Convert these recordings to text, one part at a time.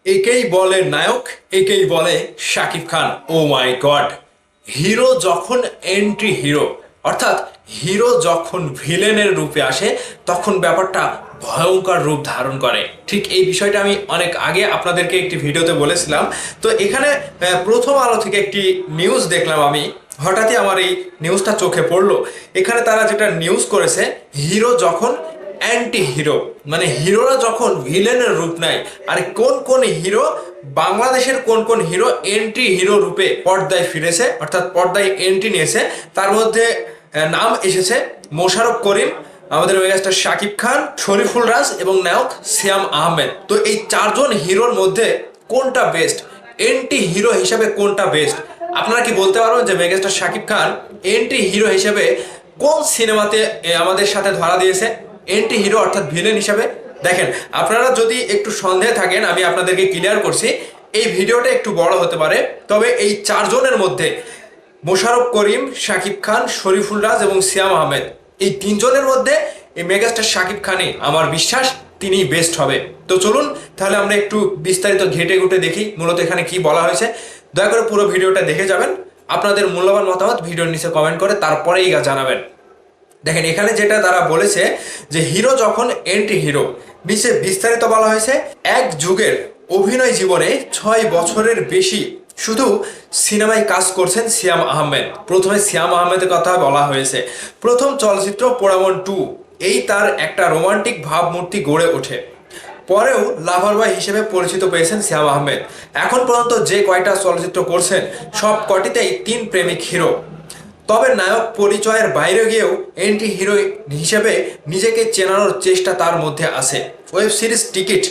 একেই বলে নায়ক, একেই বলে শাকিব খান। ও মাই গড! হিরো যখন এন্ট্রি হিরো, অর্থাৎ হিরো যখন ভিলেনের রূপে আসে, তখন ব্যাপারটা ভয়ঙ্কর রূপ ধারণ করে। ঠিক এই বিষয়টা আমি অনেক আগে আপনাদেরকে একটি ভিডিওতে বলেছিলাম। তো এখানে প্রথম আলো থেকে একটি নিউজ দেখলাম আমি, হঠাৎই আমার এই নিউজটা চোখে পড়লো। এখানে তারা যেটা নিউজ করেছে, হিরো যখন অ্যান্টি হিরো, মানে হিরোরা যখন ভিলেনের রূপ নেয়। আর কোন কোন হিরো, বাংলাদেশের কোন কোন হিরো এন্ট্রি হিরো রূপে পর্দায় ফিরেছে, অর্থাৎ পর্দায় এন্ট্রি নিয়েছে, তার মধ্যে নাম এসেছে মোশাররফ করিম, আমাদের মেগাস্টার শাকিব খান, শরীফুল রাজ এবং নায়ক সিয়াম আহমেদ। তো এই চারজন হিরোর মধ্যে কোনটা বেস্ট, এন্ট্রি হিরো হিসাবে কোনটা বেস্ট? আপনারা কি বলতে পারবেন যে megastar Shakib Khan entry hero হিসেবে কোন সিনেমাতে আমাদের সাথে ধরা দিয়েছে এন্টি হিরো অর্থাৎ ভিলেন হিসাবে? দেখেন, আপনারা যদি একটু সন্দেহে থাকেন, আমি আপনাদেরকে ক্লিয়ার করছি। এই ভিডিওটা একটু বড় হতে পারে, তবে এই চারজনের মধ্যে মোশাররফ করিম, শাকিব খান, শরীফুল রাজ এবং সিয়াম আহমেদ, এই তিনজনের মধ্যে এই মেগাস্টার শাকিব খানই আমার বিশ্বাস তিনিই বেস্ট হবে। তো চলুন তাহলে আমরা একটু বিস্তারিত ঘেটে ঘুটে দেখি মূলত এখানে কি বলা হয়েছে। দয়া করে পুরো ভিডিওটা দেখে যাবেন। আপনাদের মূল্যবান মতামত ভিডিওর নিচে কমেন্ট করে তারপরেই জানাবেন। দেখেন, এখানে যেটা তারা বলেছে যে হিরো যখন এন্টি হিরো, নিচে বিস্তারিত বলা হয়েছে, এক যুগের অভিনয় জীবনে 6 বছরের বেশি শুধু সিনেমায় কাজ করছেন সিয়াম আহমেদ। প্রথমে সিয়াম আহমেদের কথা বলা হয়েছে। প্রথম চলচ্চিত্র পোড়ামন 2, এই তার একটা রোমান্টিক ভাবমূর্তি গড়ে ওঠে। পরেও লাভার বয় হিসেবে পরিচিত পেয়েছেন সিয়াম আহমেদ। এখন পর্যন্ত যে কয়টা চলচ্চিত্র করছেন, সব কটিতেই 3 প্রেমিক হিরো। তবে নায়ক পরিচয়ের বাইরে গিয়েও এন্টি হিরো হিসেবে নিজেকে চেনানোর চেষ্টা তার মধ্যে আছে। ওয়েব সিরিজ টিকিট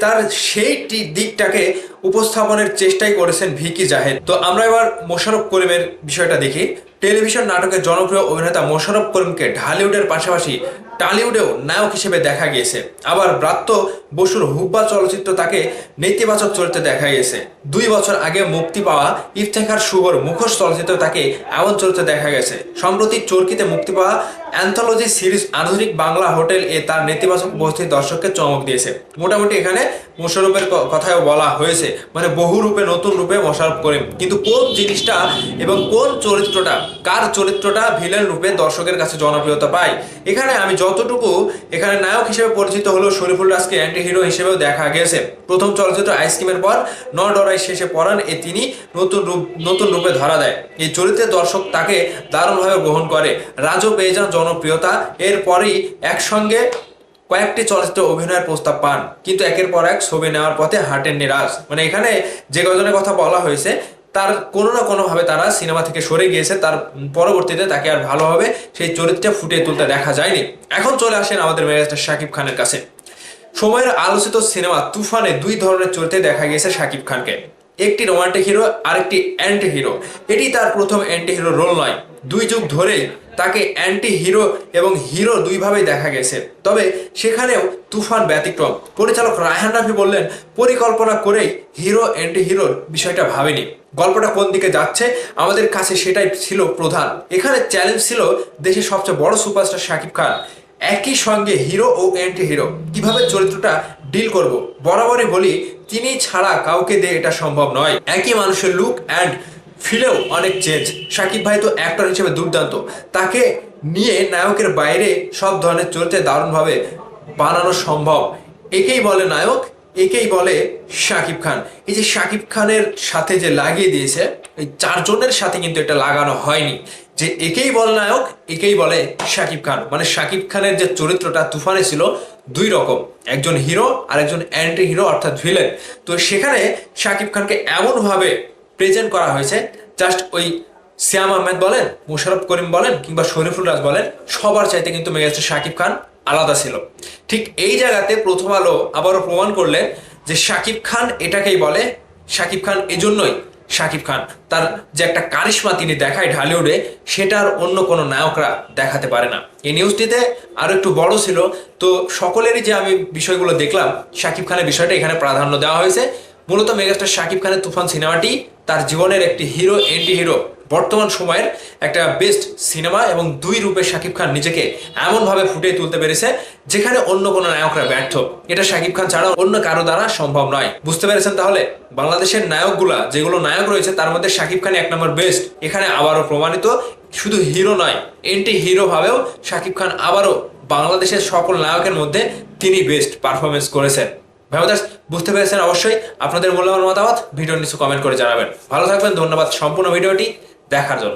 তার সেই দিকটাকে উপস্থাপনের চেষ্টাই করেছেন ভিকি জাহেদ। তো আমরা এবার মোশাররফ করিমের বিষয়টা দেখি। টেলিভিশন নাটকের জনপ্রিয় অভিনেতা মোশাররফ করিমকে ঢালিউডের পাশাপাশি টালিউডেও নায়ক হিসেবে দেখা গিয়েছে। আবার ব্রাত্য বসুর হুব্বা চলচ্চিত্র তাকে নেতিবাচক চরিত্রে দেখা গিয়েছে। 2 বছর আগে মুক্তি পাওয়া ইফতেখার শুভর মুখোশ চলচ্চিত্রে তাকে এমন চরিত্রে দেখা গেছে। সম্প্রতি চরকিতে মুক্তি পাওয়া অ্যান্থোলজি সিরিজ আধুনিক বাংলা হোটেল তার নেতিবাচক উপস্থিতি দর্শককে চমক দিয়েছে। মোটামুটি এখানে মোশাররফের কথাও বলা হয়েছে, মানে বহু রূপে নতুন রূপে মোশাররফ করিম। কিন্তু কোন জিনিসটা এবং কোন চরিত্রটা, কার চরিত্রটা ভিলেন রূপে দর্শকের কাছে জনপ্রিয়তা পায়? এখানে আমি যতটুকু, এখানে নায়ক হিসেবে পরিচিত হলো শরীফুল রাজকে অ্যান্টি হিরো হিসেবেও দেখা গেছে। প্রথম চলচ্চিত্র আইসক্রিমের পর নডরাই শেষে পড়ান তিনি নতুন রূপে ধরা দেয়। এই চরিত্রে দর্শক তাকে দারুণভাবে গ্রহণ করে। রাজও পেয়ে যান জনপ্রিয়তা। এরপরই একসঙ্গে কয়েকটি চলচ্চিত্র অভিনয়ের প্রস্তাব পান, কিন্তু একের পর এক ছবি নেওয়ার পথে হাঁটেননি রাজ। মানে এখানে যে কজনের কথা বলা হয়েছে, তার কোনো না কোনোভাবে তারা সিনেমা থেকে সরে গিয়েছে। তার পরবর্তীতে তাকে আর ভালোভাবে সেই চরিত্রে ফুটিয়ে তুলতে দেখা যায়নি। এখন চলে আসেন আমাদের মেগাস্টার শাকিব খানের কাছে। সময়ের আলোচিত সিনেমা তুফানে 2 ধরনের চরিত্রে দেখা গিয়েছে শাকিব খানকে। একটি রোমান্টিক হিরো, আরেকটি অ্যান্টি হিরো। এটি তার প্রথম অ্যান্টি হিরো রোল নয়। 2 যুগ ধরেই তাকে অ্যান্টি হিরো এবং হিরো দুইভাবেই দেখা গেছে। তবে সেখানেও তুফান ব্যতিক্রম। পরিচালক রায়হান রাফি বললেন, পরিকল্পনা করেই হিরো অ্যান্টি হিরোর বিষয়টা ভাবেনি। গল্পটা কোন দিকে যাচ্ছে আমাদের কাছে সেটাই ছিল প্রধান। এখানে চ্যালেঞ্জ ছিল দেশের সবচেয়ে বড় সুপারস্টার শাকিব খান একই সঙ্গে হিরো ও অ্যান্টি হিরো কিভাবে চরিত্রটা ডিল করব। বরাবরই বলি, তিনি ছাড়া কাউকে দিয়ে এটা সম্ভব নয়। একই মানুষের লুক অ্যান্ড ফিলেও অনেক চেঞ্জ। শাকিব ভাই তো অ্যাক্টর হিসেবে দুর্দান্ত, তাকে নিয়ে নায়কের বাইরে সব ধরনের চরিত্রে দারুণভাবে বানানো সম্ভব। একেই বলে নায়ক, একেই বলে শাকিব খান। এই যে শাকিব খানের সাথে যে লাগিয়ে দিয়েছে, এই চারজনের সাথে কিন্তু এটা লাগানো হয়নি যে একেই বলে নায়ক, একেই বলে শাকিব খান। মানে শাকিব খানের যে চরিত্রটা তুফানে ছিল 2 রকম, একজন হিরো আর একজন অ্যান্টি হিরো অর্থাৎ ভিলেন। তো সেখানে শাকিব খানকে এমনভাবে প্রেজেন্ট করা হয়েছে, জাস্ট ওই সিয়াম আহমেদ বলেন, মোশাররফ করিম বলেন কিংবা শরীফুল রাজ বলেন, সবার চাইতে কিন্তু মেগাস্টার শাকিব খান আলাদা ছিল। ঠিক এই জায়গাতে প্রথম আলো আবারও প্রমাণ করলেন যে শাকিব খান এটাকেই বলে শাকিব খান। এজন্যই শাকিব খান তার যে একটা কারিশমা তিনি দেখায় ঢালিউডে, সেটা আর অন্য কোনো নায়করা দেখাতে পারে না। এই নিউজটিতে আরো একটু বড় ছিল, তো সকলেরই যে আমি বিষয়গুলো দেখলাম, শাকিব খানের বিষয়টা এখানে প্রাধান্য দেওয়া হয়েছে। মূলত মেগাস্টার শাকিব খানের তুফান সিনেমাটি তার জীবনের একটি হিরো অ্যান্টি হিরো বর্তমান সময়ের একটা বেস্ট সিনেমা এবং দুই রূপে শাকিব খান নিজেকে এমনভাবে ফুটিয়ে তুলতে পেরেছে যেখানে অন্য কোনো নায়করা ব্যর্থ। এটা শাকিব খান ছাড়াও অন্য কারো দ্বারা সম্ভব নয়। বুঝতে পেরেছেন তাহলে? বাংলাদেশের নায়কগুলা যেগুলো নায়ক রয়েছে তার মধ্যে শাকিব খান এক নম্বর বেস্ট। এখানে আবারও প্রমাণিত, শুধু হিরো নয়, এন্টি হিরো ভাবেও শাকিব খান আবারও বাংলাদেশের সকল নায়কের মধ্যে তিনি বেস্ট পারফরমেন্স করেছেন। ভাইবাদাস, বুঝতে পেরেছেন অবশ্যই। আপনাদের মূল্যবান মতামত ভিডিওর নিচে কমেন্ট করে জানাবেন। ভালো থাকবেন, ধন্যবাদ সম্পূর্ণ ভিডিওটি দেখার জন্য।